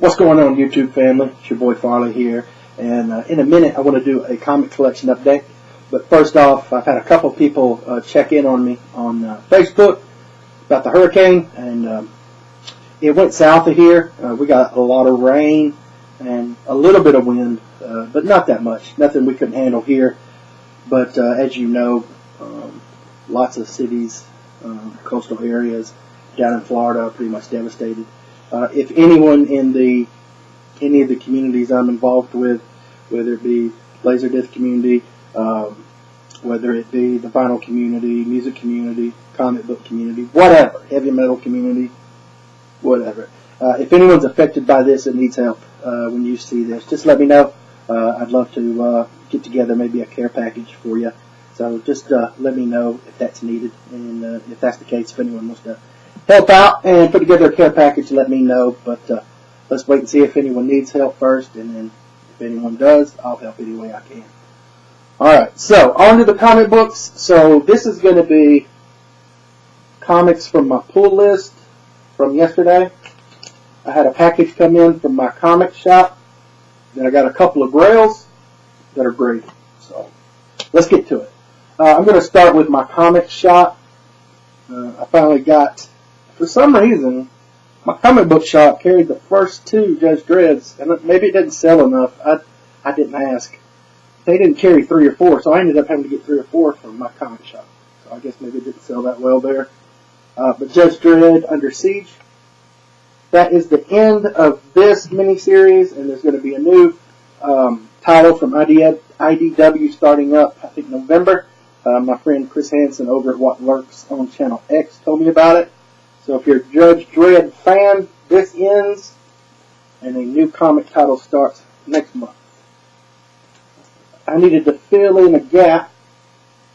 What's going on, YouTube family? It's your boy Farley here, and in a minute I want to do a comic collection update. But first off, I've had a couple people check in on me on Facebook about the hurricane, and it went south of here. We got a lot of rain and a little bit of wind, but not that much. Nothing we couldn't handle here. But as you know, lots of cities, coastal areas down in Florida are pretty much devastated. If anyone in any of the communities I'm involved with, whether it be Laserdisc community, whether it be the vinyl community, music community, comic book community, whatever, heavy metal community, whatever. If anyone's affected by this and needs help when you see this, just let me know. I'd love to get together maybe a care package for you. So just let me know if that's needed, and if that's the case, if anyone wants to help out and put together a care package, let me know. But let's wait and see if anyone needs help first, and then if anyone does, I'll help any way I can. Alright, so on to the comic books. So this is going to be comics from my pull list from yesterday. I had a package come in from my comic shop. Then I got a couple of grails that are graded. So let's get to it. I'm going to start with my comic shop. I finally got, for some reason, my comic book shop carried the first two Judge Dredd's, and maybe it didn't sell enough. I didn't ask. They didn't carry 3 or 4, so I ended up having to get 3 or 4 from my comic shop. So I guess maybe it didn't sell that well there. But Judge Dredd Under Siege. That is the end of this miniseries, and there's going to be a new title from IDW starting up, I think, November. My friend Chris Hansen over at What Lurks on Channel X told me about it. So if you're a Judge Dredd fan, this ends, and a new comic title starts next month. I needed to fill in a gap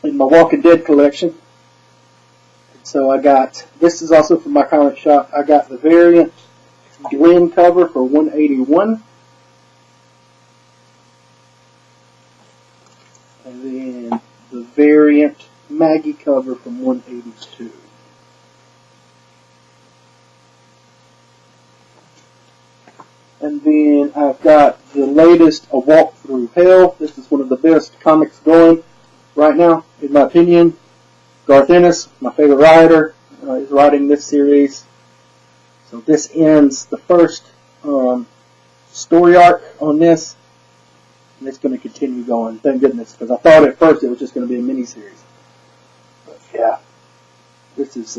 in my Walking Dead collection. So I got, this is also from my comic shop, I got the variant Glenn cover for $181. And then the variant Maggie cover from $182. And then I've got the latest A Walk Through Hell. This is one of the best comics going right now, in my opinion. Garth Ennis, my favorite writer, is writing this series. So this ends the first story arc on this, and it's going to continue going. Thank goodness, because I thought at first it was just going to be a mini-series. But yeah, this is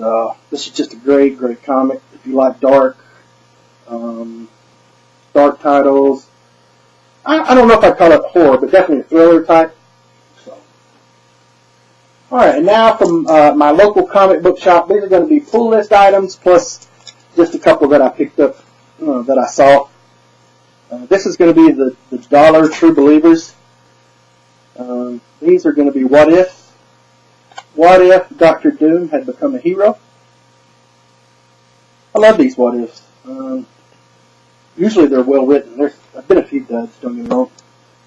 just a great, great comic. If you like dark titles, I don't know if I call it horror, but definitely a thriller type. So, all right, and now from my local comic book shop, these are going to be pull list items plus just a couple that I picked up that I saw. This is going to be the Dollar True Believers. These are going to be What If. What if Dr. Doom had become a hero? I love these What Ifs. Usually they're well written. There's been a few duds, don't get me wrong,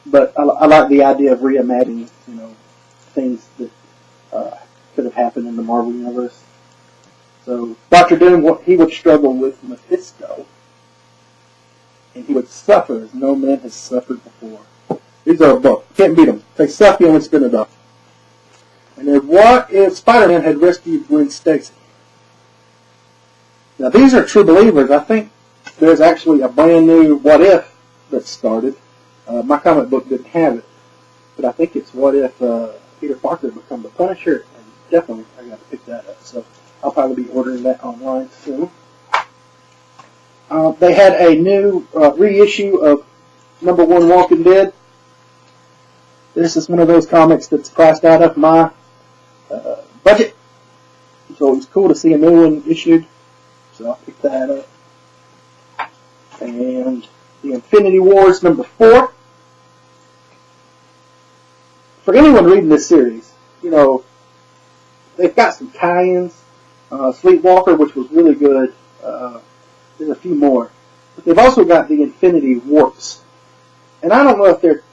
but I like the idea of reimagining, things that could have happened in the Marvel universe. So Dr. Doom, he would struggle with Mephisto, and he would suffer as no man has suffered before. These are a book. Can't beat them. They suck, you only spin it up. And then what if Spider-Man had rescued Gwen Stacy? Now these are True Believers. I think there's actually a brand new What If that started. My comic book didn't have it, but I think it's What If Peter Parker become the Punisher, and definitely I got to pick that up. So I'll probably be ordering that online soon. They had a new reissue of #1 Walking Dead. This is one of those comics that's priced out of my budget, so it was cool to see a new one issued. So I'll pick that up. And the Infinity Wars #4. For anyone reading this series, they've got some tie-ins. Sleepwalker, which was really good. There's a few more. But they've also got the Infinity Warps. And I don't know if they're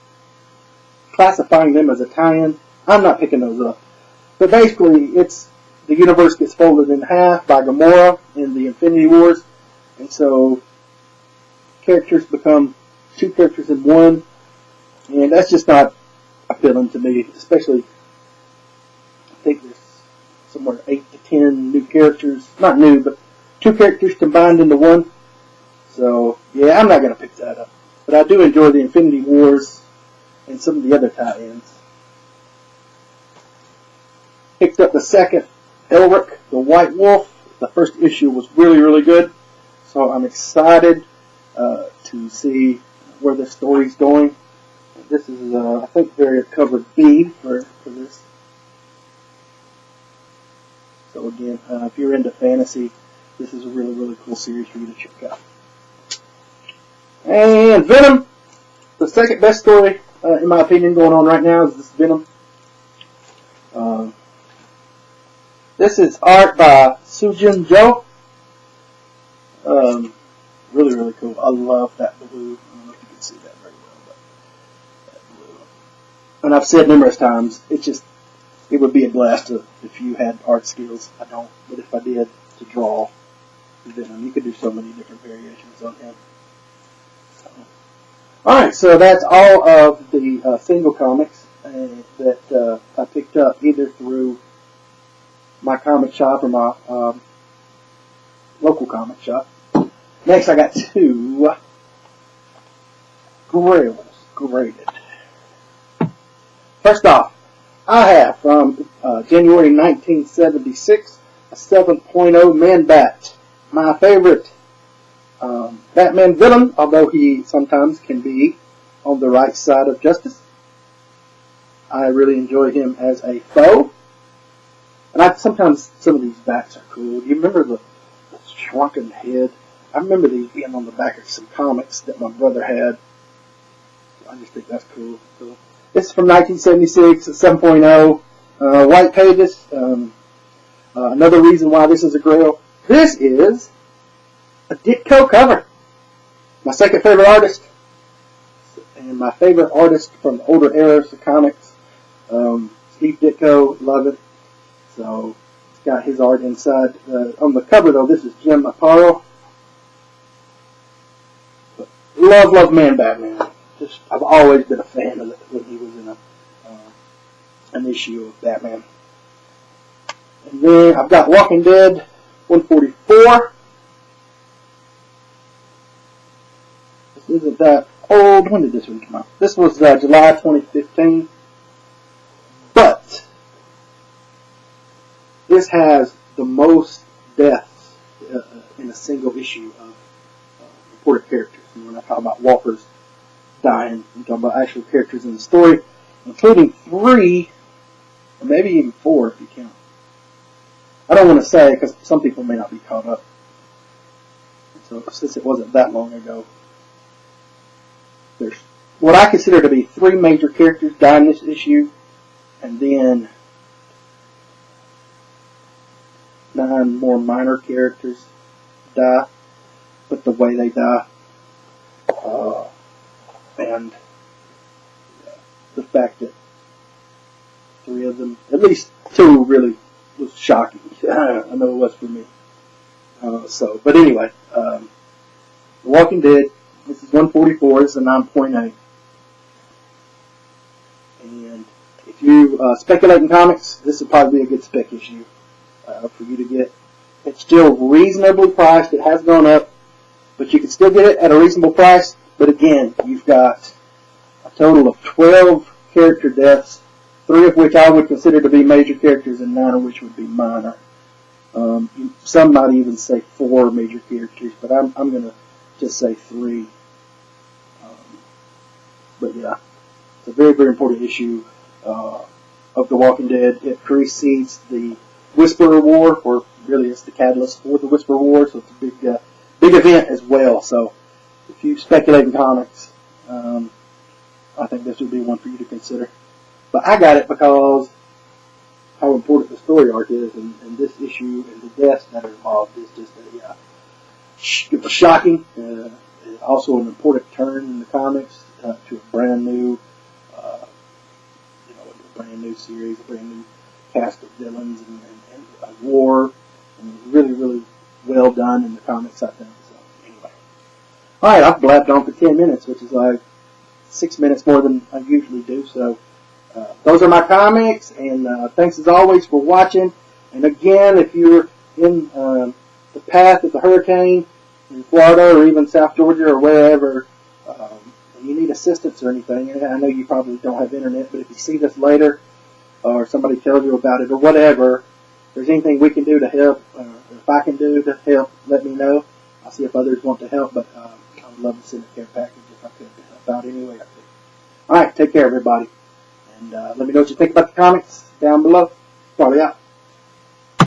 classifying them as a tie-in. I'm not picking those up. But basically, it's the universe gets folded in half by Gamora in the Infinity Wars. And so characters become two characters in one, and that's just not appealing to me, especially, I think there's somewhere 8 to 10 new characters, not new, but two characters combined into one. So, yeah, I'm not going to pick that up. But I do enjoy the Infinity Wars and some of the other tie-ins. Picked up the second Elric, the White Wolf. The first issue was really, really good. So I'm excited to see where the story's going. This is, I think, variant-covered B for this. So again, if you're into fantasy, this is a really, really cool series for you to check out. And Venom, the second best story, in my opinion, going on right now is this Venom. This is art by Sujin Jo. Really, really cool. I love that blue. I don't know if you can see that very well, but that blue. And I've said numerous times, it would be a blast if you had art skills. I don't, but if I did, to draw Venom, you could do so many different variations on him. Alright, so that's all of the single comics that I picked up either through my comic shop or my local comic shop. Next, I got two Grails graded. First off, I have from January 1976 a 7.0 Man-Bat. My favorite Batman villain, although he sometimes can be on the right side of justice. I really enjoy him as a foe. And sometimes some of these bats are cool. Do you remember the shrunken head? I remember these being on the back of some comics that my brother had. I just think that's cool. So, this is from 1976, 7.0. White pages. Another reason why this is a Grail. This is a Ditko cover. My second favorite artist. And my favorite artist from the older eras of comics. Steve Ditko. Love it. So, it's got his art inside. On the cover, though, this is Jim Aparo. But love Man-Batman. I've always been a fan of it when he was in an issue of Batman. And then I've got Walking Dead 144. This isn't that old. When did this one come out? This was July 2015. But this has the most deaths in a single issue of reported characters. And when I talk about walkers dying, I'm talking about actual characters in the story, including 3, or maybe even 4 if you count. I don't want to say because some people may not be caught up. So since it wasn't that long ago, there's what I consider to be 3 major characters die in this issue, and then 9 more minor characters die, but the way they die, and the fact that 3 of them, at least 2 really was shocking. I know it was for me. But anyway, Walking Dead, this is 144, this is a 9.8. And if you speculate in comics, this would probably be a good spec issue for you to get. It's still reasonably priced. It has gone up, but you can still get it at a reasonable price. But again, you've got a total of 12 character deaths, 3 of which I would consider to be major characters and 9 of which would be minor. Some might even say 4 major characters, but I'm going to just say 3. But yeah, it's a very, very important issue of The Walking Dead. It precedes the Whisperer War, or really it's the catalyst for the Whisperer War, so it's a big event as well. So if you speculate in comics, I think this would be one for you to consider. But I got it because how important the story arc is, and this issue and the deaths that are involved is just it was shocking. Also an important turn in the comics to a brand new, a brand new series, a brand new cast of villains, and a war, and really, really well done in the comics, I think. So anyway, Alright, I've blabbed on for 10 minutes, which is like 6 minutes more than I usually do. So those are my comics, and thanks as always for watching. And again, if you're in the path of the hurricane in Florida or even South Georgia or wherever, and you need assistance or anything, and I know you probably don't have internet, but if you see this later or somebody tells you about it or whatever, if there's anything we can do to help, or if I can do to help, let me know. I'll see if others want to help, but I would love to send a care package if I could to help out any way I could. Alright, take care everybody. And let me know what you think about the comics down below. Probably out.